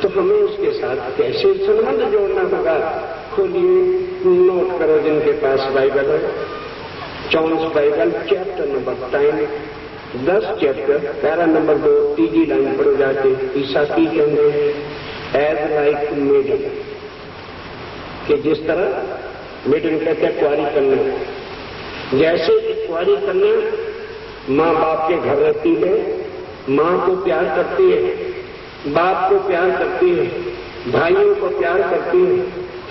तो हमें उसके साथ कैसे संबंध जोड़ना होगा? खोलिए, नोट करो जिनके पास बाइबल है। John's Bible chapter number 10 chapter para number 2 तीसरी लाइन पर जाके ईसा की कहते हैं एज लाइक मेडन, कि जिस तरह मेडन कहते हैं कुआरी कन्या, जैसे एक कुआरी कन्या माँ बाप के घर रहती है, माँ को प्यार करती है, बाप को प्यार करती है, भाइयों को प्यार करती है,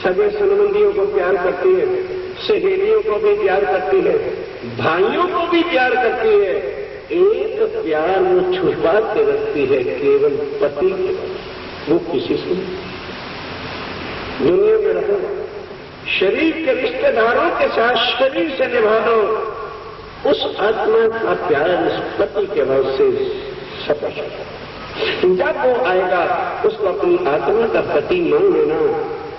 सगे संबंधियों को प्यार करती है, सहेलियों को भी प्यार करती है, भाइयों को भी प्यार करती है। एक प्यार वो छुपा के रखती है केवल पति के, वो किसी से दुनिया में रहो, शरीर के रिश्तेदारों के साथ शरीर से निभा दो। उस आत्मा का प्यार उस पति के भाव से सपट। जब वो आएगा उसको अपनी आत्मा का पति मान लेना,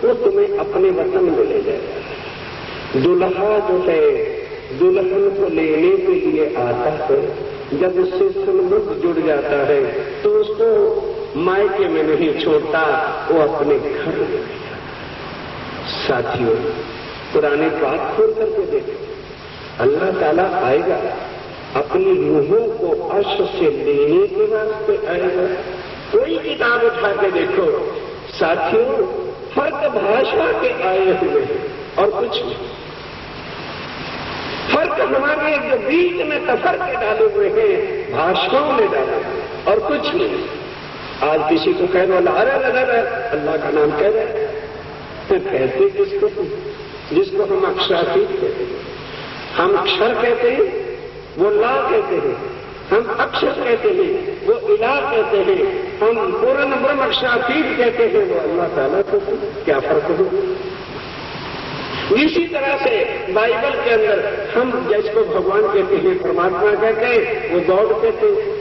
वो तुम्हें अपने वतन में ले जाएगा। दुल्हा जो है दुल्हन को लेने के लिए आता है, जब उससे संबंध जुड़ जाता है तो उसको मायके में नहीं छोड़ता, वो अपने घर में ले जाता। साथियों, पुराने बात खोल करके देखो, अल्लाह ताला आएगा, अपनी रूहों को अर्श से लेने के वास्ते आएगा। कोई किताब उठा के देखो साथियों, फर्क भाषा के आए हुए और कुछ नहीं। फर्क हमारे जो बीच में तफरके डाले हुए हैं, भाषाओं में डाले हुए और कुछ नहीं। आज किसी को कह दो अल्लाह का नाम कह रहे, तो कहते किसको? जिसको हम अक्षरातीत कहते हैं। हम अक्षर कहते हैं, वो ला कहते हैं। हम अक्षर कहते हैं, वो इला कहते हैं। हम पूर्ण ब्रह्म अक्षरातीत कहते हैं, वो अल्लाह ताला कहते हैं। क्या फर्क हो? इसी तरह से बाइबल के अंदर हम जिसको भगवान कहते हैं, परमात्मा कहते हैं, वो गॉड कहते हैं।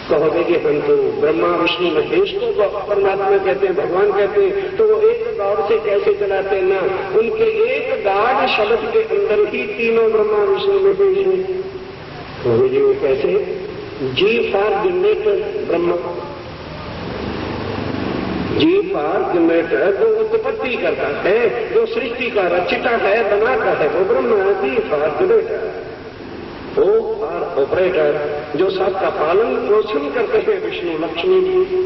कहोगे कि हम तो ब्रह्मा विष्णु महेश को परमात्मा कहते हैं, भगवान कहते हैं, तो वो एक गॉड से कैसे चलाते हैं? ना, उनके एक गॉड शब्द के अंदर ही तीनों ब्रह्मा विष्णु महेश हैं। कहोगे जी वो कैसे? G for generator Brahma, G for generator जो उत्पत्ति करता है, जो सृष्टि का रचिता है, बनाता है, वो Brahma. G for generator, O for operator, जो सबका पालन पोषण करते हैं, विष्णु लक्ष्मी जी।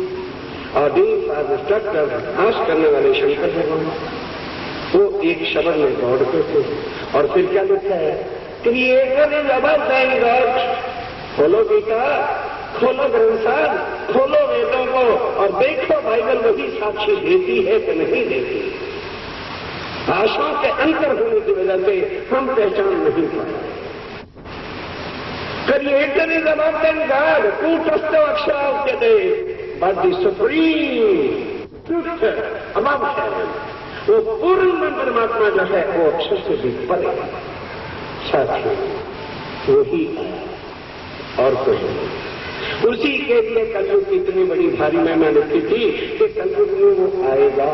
और डी फॉर डिस्ट्रक्टर, नाश करने वाले शंकर भगवान। वो एक शब्द में गॉड कहते हैं। और फिर क्या लिखा है? Creator is above than God. खोलो गीता, खोलो ग्रंथ साहब, खोलो वेदों को और देखो बाइबल वही साक्षी देती है कि नहीं देती। भाषाओं के अंतर होने की वजह से हम पहचान नहीं पाए। Creator is above than God, who trusts the Akshara of the day, but the supreme truth above heaven, वो पूर्ण परमात्मा जो है वो अक्षर से भी परे साथी वही और कोई नहीं। उसी के लिए कलयुग की इतनी बड़ी भारी महिमा लिखी थी कि कलयुग में वो आएगा,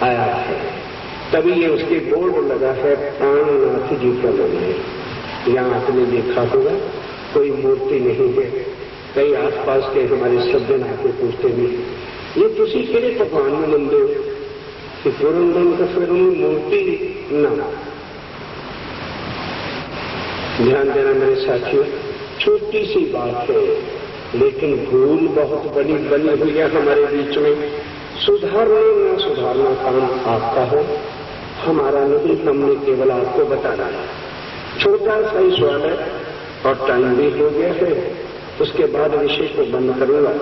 आया है। तभी ये उसके बोर्ड लगा है प्राणनाथ जी का नाम है। यहाँ आपने देखा होगा कोई मूर्ति नहीं है। कई आसपास के हमारे सज्जन आके पूछते भी ये तुसी केड़े भगवान में मंदे हो कि पुरंदन का फिर मूर्ति ना। ध्यान देना मेरे साथियों, छोटी सी बात है लेकिन भूल बहुत बड़ी बनी हुई है हमारे बीच में। सुधारना न सुधारना काम आपका हो, हमारा नहीं। हमने केवल आपको बताना है। छोटा सा ही सवाल है और टाइम भी हो गया है। उसके बाद विषय को बंद करूंगा।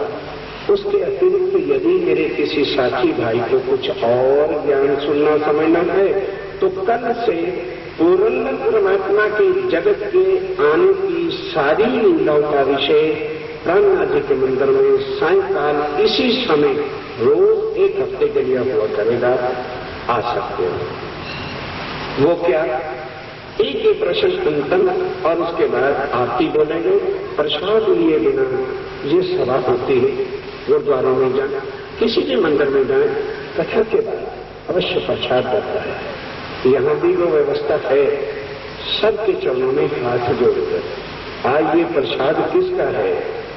उसके अतिरिक्त यदि मेरे किसी साथी भाई को कुछ और ज्ञान सुनना समझना है तो कल से पूर्ण परमात्मा के जगत के आने की सारी लीलाओं का विषय प्राणनाथ जी के मंदिर में सायंकाल इसी समय रोज 1 हफ्ते के लिए हुआ करेगा। आ सकते हो। वो क्या, एक ही प्रश्न अंतन और उसके बाद आरती बोलेंगे। प्रसाद लिए बिना ये सभा होती है। गुरुद्वारों में जाए, किसी भी मंदिर में जाए, कथा के बाद अवश्य प्रसाद देता है। यहाँ भी वो व्यवस्था है। सबके चरणों में हाथ जोड़कर आज ये प्रसाद किसका है?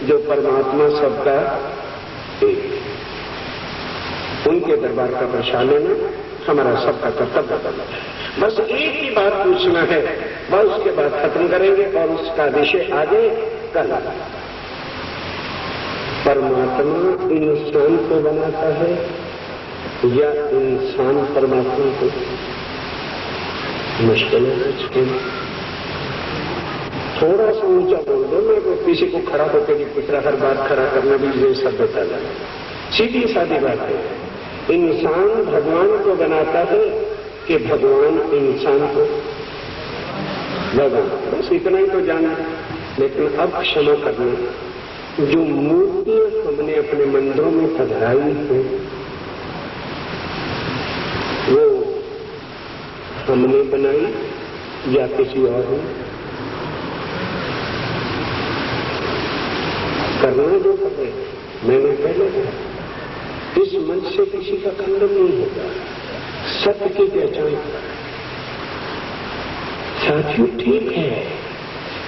जो परमात्मा सबका एक, उनके दरबार का प्रसाद लेना हमारा सबका कर्तव्य बनता है। बस एक ही बात पूछना है, बस उसके बाद खत्म करेंगे और उसका विषय आगे कल। परमात्मा इंसान को बनाता है या इंसान परमात्मा को? मुश्किल है। थोड़ा सा ऊंचा बोल दो। मैं को किसी को खड़ा होकर दूसरा हर बात खड़ा करना भी ये सब बता जाए। सीधी सादी बात है। इंसान भगवान को बनाता है कि भगवान इंसान को? भगवान। बस इतना ही तो जाना। लेकिन अब क्षमा करना, जो मूर्तियां हमने अपने मंदिरों में पधराई है वो हमने बनाई या किसी और ने? करना जो कर रहे मैंने पहले कहा, इस मंच से किसी का खंडन नहीं होगा। सत्य की पहचान। साथियों ठीक है,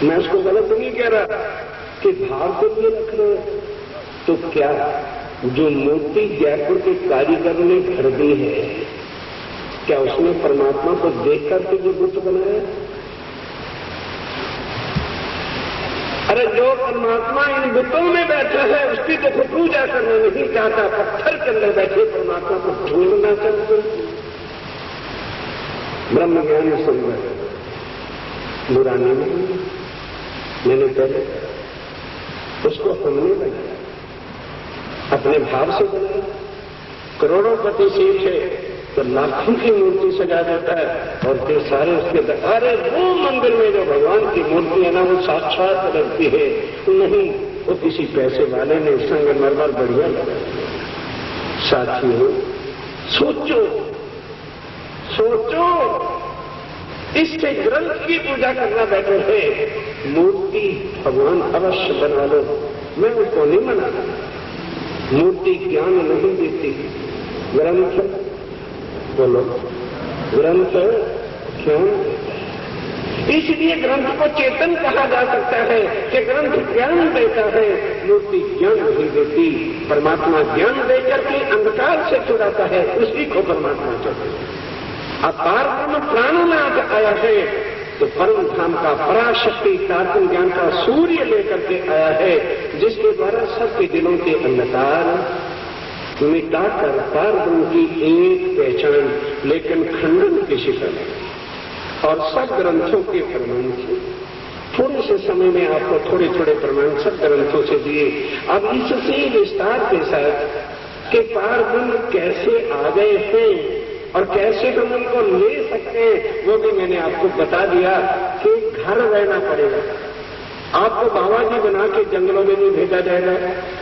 मैं उसको गलत नहीं कह रहा कि भाव को भी रख रहे हो। तो क्या जो मूर्ति जयपुर के कारीगर ने घर दी है, क्या उसने परमात्मा को देख करके जो बुत बनाया? अरे जो परमात्मा इन बुतों में बैठा है उसकी तो पूजा करना नहीं चाहता। पत्थर के अंदर बैठे परमात्मा को ढूंढना चाहते। ब्रह्म ज्ञान सुंदर बुरा नहीं। मैंने पहले उसको हमने बनाया, अपने भाव से बनाया। करोड़ोंपति सेठ है तो लाखों की मूर्ति सजा देता है और फिर सारे उसके अरे वो मंदिर में जो भगवान की मूर्ति है ना वो साक्षात लगती है। नहीं, वो किसी पैसे वाले ने संगमरमर बढ़िया लगाया। साथियों सोचो सोचो, इससे ग्रंथ की पूजा करना बेटर है। मूर्ति भगवान अवश्य बना लो, मैं उसको नहीं मनाता। मूर्ति ज्ञान नहीं देती, ग्रंथ बोलो ग्रंथ ज्ञान देता है। इसलिए ग्रंथ को चेतन कहा जा सकता है कि ग्रंथ ज्ञान देता है, मूर्ति ज्ञान नहीं देती। परमात्मा ज्ञान देकर के अंधकार से छुड़ाता है, उसी को परमात्मा कहते हैं। अपार ब्रह्म प्राणनाथ आया है तो परम धाम का पराशक्ति तात्म ज्ञान का सूर्य लेकर के आया है, जिसके द्वारा सबके दिलों के अंधकार मिटाकर पार ब्रह्म की एक पहचान, लेकिन खंडन किसी का नहीं। और सब ग्रंथों के फरमान से थोड़े से समय में आपको थोड़े थोड़े प्रमाण सब ग्रंथों से दिए। अब इससे विस्तार के साथ कि पार ब्रह्म कैसे आ गए हैं और कैसे हम उनको ले सकते हैं, वो भी मैंने आपको बता दिया कि घर रहना पड़ेगा। आपको बाबा जी बना के जंगलों में नहीं भेजा जाएगा,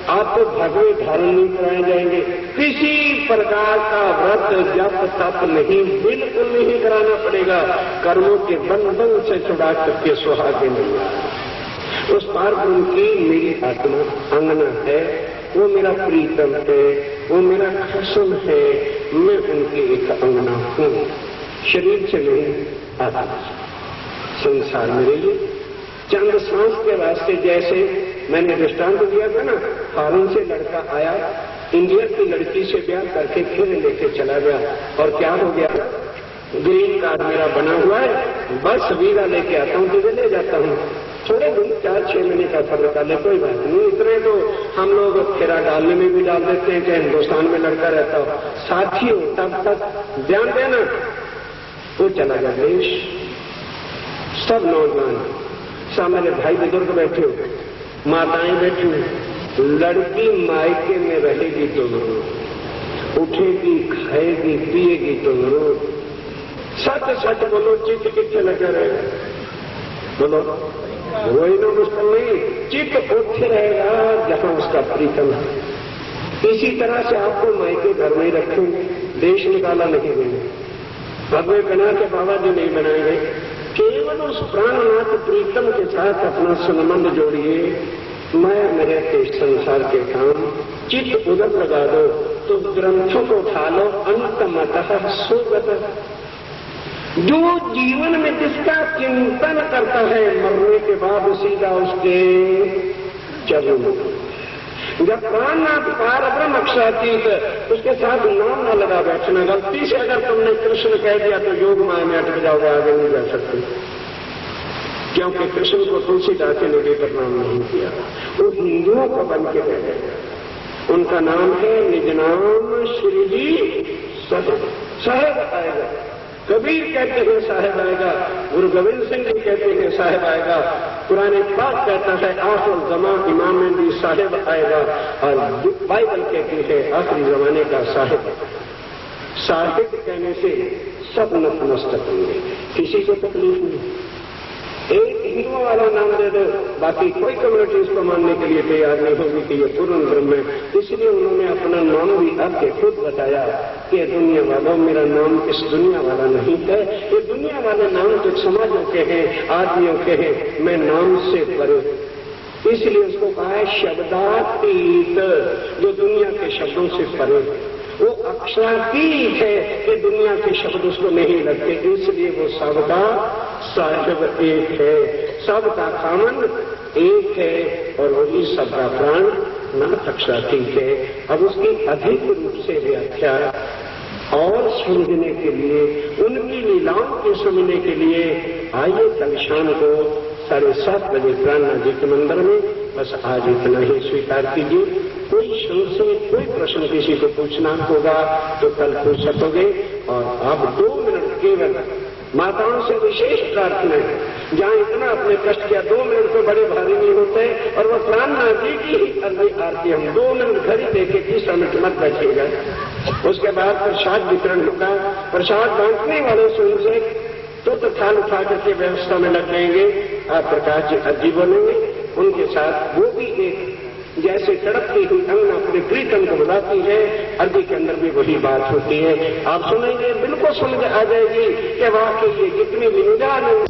आपको भगवे धारण नहीं कराए जाएंगे, किसी प्रकार का व्रत जप तप नहीं, बिल्कुल नहीं कराना पड़ेगा। कर्मों के बंधन से छुड़ा करके सुहागे नहीं। उस पार ब्रह्म की मेरी आत्मा अंगना है, वो मेरा प्रीतम है, वो मेरा खसम है, मैं उनकी एक अंगना हूं, शरीर से नहीं आत्मा। संसार मेरे लिए चंद सांस के वास्ते, जैसे मैंने दृष्टांत दिया था ना, फॉरेन से लड़का आया, इंडिया की लड़की से ब्याह करके फिर लेके चला गया, और क्या हो गया, ग्रीन कार्ड मेरा बना हुआ है, बस वीजा लेके आता हूं, तुझे ले जाता हूं। थोड़े दिन 4-6 महीने का फर्क डाले, कोई बात नहीं, इतने तो हम लोग फेरा डालने में भी डाल देते हैं, चाहे हिंदुस्तान में लड़का रहता हो। साथियों, तब तक ध्यान देना, वो चला गया देश। सब नौजवान, सब मेरे भाई बुजुर्ग बैठे हो, माताएं बैठी हो, लड़की मायके में रहेगी तो जरूर, उठेगी, खाएगी, पिएगी तो जरूर। सच सच बोलो, चित्त कितने लगे रहेगा, बोलो, वही ना मुश्किल नहीं, चित्त उठे रहेगा जहां उसका प्रीतम है। इसी तरह से आपको मायके घर में रखेंगे, देश निकाला नहीं देंगे, भगवे बना के बाबा जी नहीं बनाएंगे। केवल उस प्राणनाथ प्रीतम के साथ अपना संबंध जोड़िए। मैं मेरे देश संसार के काम, चित्त उधर लगा दो तो ग्रंथों को उठा लो, अंतमतः सुगत। जो जीवन में जिसका चिंतन करता है, मरने के बाद सीधा उसके चरणों, जब प्राणनाथ पार ब्रह्म अक्षरातीत, उसके साथ नाम न लगा बैठना। गलती से अगर तुमने कृष्ण कह दिया तो योग माया में अटक जाओगे, आगे नहीं जा सकते, क्योंकि कृष्ण को तुलसीदास ने भी प्रणाम नहीं किया, वो हिंदुओं को बन के रह गए। उनका नाम है निज नाम श्री जी साहेब आएगा, कबीर कहते हैं साहेब आएगा, गुरु गोविंद सिंह जी कहते हैं साहेब आएगा, पुराने पाक कहता है आखिर जमा इमाम भी साहेब आएगा, और बाइबल कहती है आखिरी जमाने का साहेब। साहिब कहने से सब नतमस्तक होंगे, किसी को तकलीफ नहीं। एक हिंदुओं वाला नाम दे दो, बाकी कोई कम्युनिटी इसको मानने के लिए तैयार नहीं होगी कि ये पूर्ण ब्रह्म है। इसलिए उन्होंने अपना नाम भी आपके खुद बताया कि दुनिया वालों, मेरा नाम इस दुनिया वाला नहीं है, ये दुनिया वाले नाम तो समाजों के हैं, आदमियों के हैं, मैं नाम से परे। इसलिए उसको कहा है शब्दातीत, जो दुनिया के शब्दों से परे। वो अक्षरातीत है कि दुनिया के शब्द उसको नहीं लगते, इसलिए वो सबका साहिब एक है, सबका खामन एक है, और वही सबका प्राण नाथ अक्षरातीत है। अब उसकी अधिक रूप से व्याख्या और समझने के लिए, उनकी लीलाओं को समझने के लिए आइए कल शाम को 7:30 बजे प्राणनाथ जी के मंदिर में। बस आज इतना ही स्वीकार कीजिए। कोई संशय, कोई प्रश्न किसी को पूछना होगा तो कल पूछ सकोगे। और अब 2 मिनट केवल माताओं से विशेष प्रार्थना है, जहाँ इतना अपने कष्ट किया, 2 मिनट तो बड़े भारी नहीं होते, और वह प्राणनाथ जी की ही आरती हम 2 मिनट घड़ी देके 30 मिनट मत बैठिएगा। उसके बाद प्रसाद वितरण होगा, प्रसाद बांटने वाले स्वयं से तो थाल उठा करके व्यवस्था में लग जाएंगे। आप प्रकाश जी अजी बोलेंगे, उनके साथ वो भी एक जैसे तड़पती हुई अंगना अपने प्रीतम को बुलाती है, अर्जी के अंदर भी वही बात होती है। आप सुनेंगे, बिल्कुल समझ आ जाएगी कि वाकई ये कितनी विनोदान है।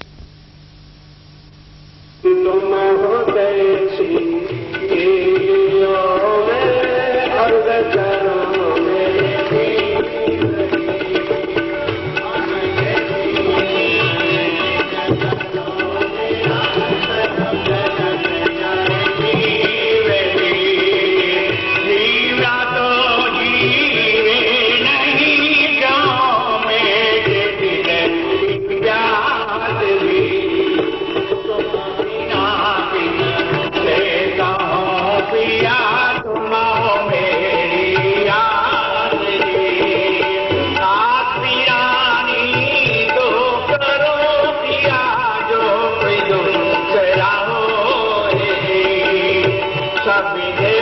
विजय